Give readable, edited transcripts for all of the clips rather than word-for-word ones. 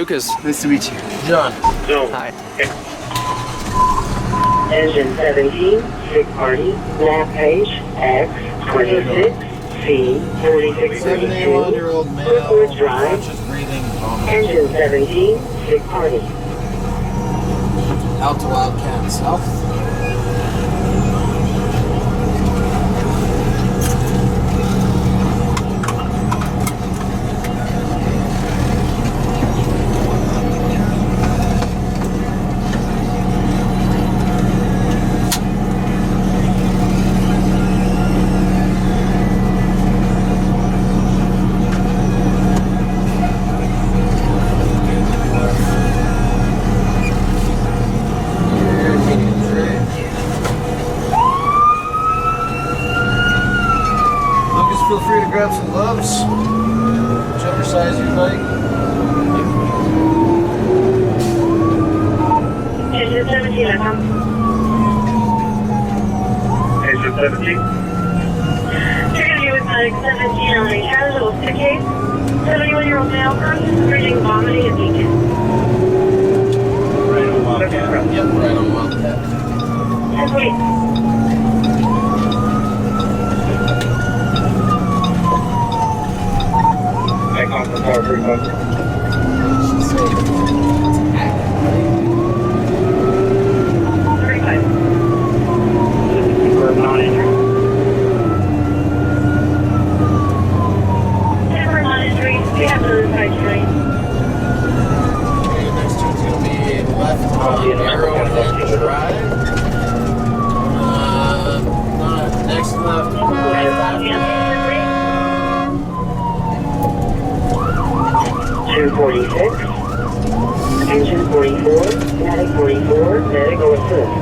Lucas. Nice to meet you. John. Zoom. Hi. Okay. Engine 17, sick party, lap page, X, 26, C, 4632, 71-year-old male, Brookwood Drive, conscious breathing, vomiting. Engine 17, sick party. Out to Wildcat South. Feel free to grab some gloves, whichever size you like. Engine 17, I come. Engine 17. Checking you with Medic 17 on a casual sick case. 71-year-old male person, breathing, vomiting, and weak. Right on Wildcat. Yep, right on Wildcat. And wait. I come from Power 3 Bunker. She's saying attack, right? 35. For non-injury. For non-injury, we have another side train. Okay, next one's going to be left on Arrowhead Drive. Next left. Right after. 246, engine 44, medic 44, medical assist.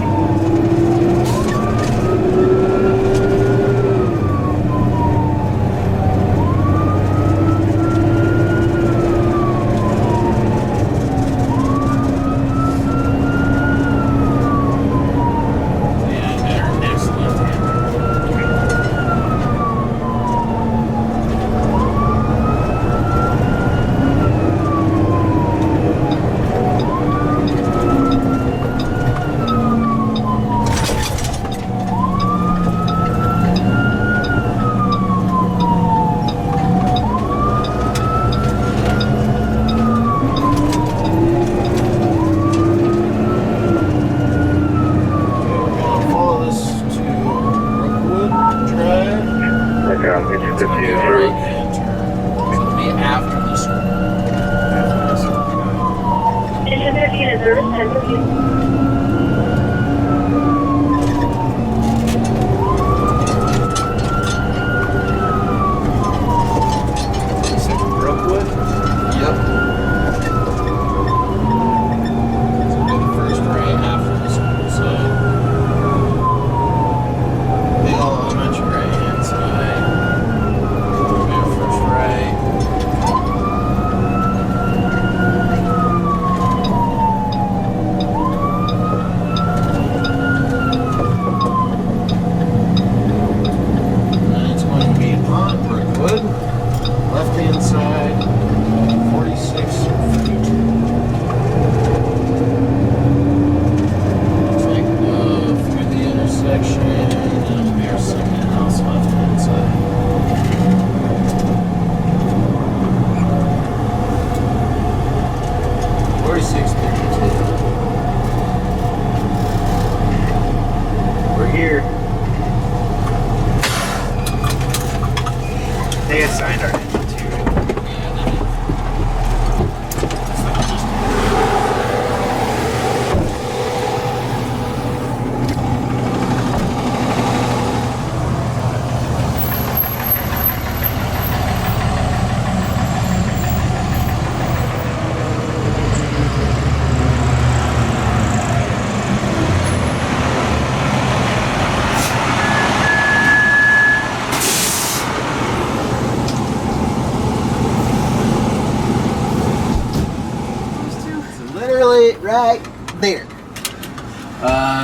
Right there.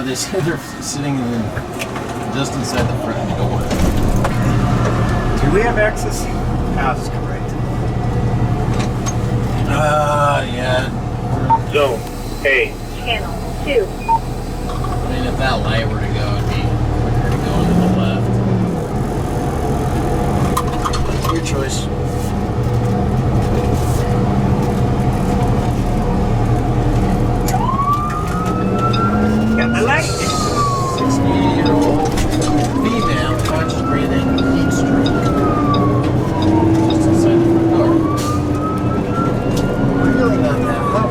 They're sitting just inside the front door. Do we have access? I'll just go right. Yeah. Zone A. Channel 2. I mean, if that light were to go, it'd be quicker to go to the left. Your choice. Got the light. 60-year-old female, conscious breathing, heat stroke. Just inside the front door. Really not that hot.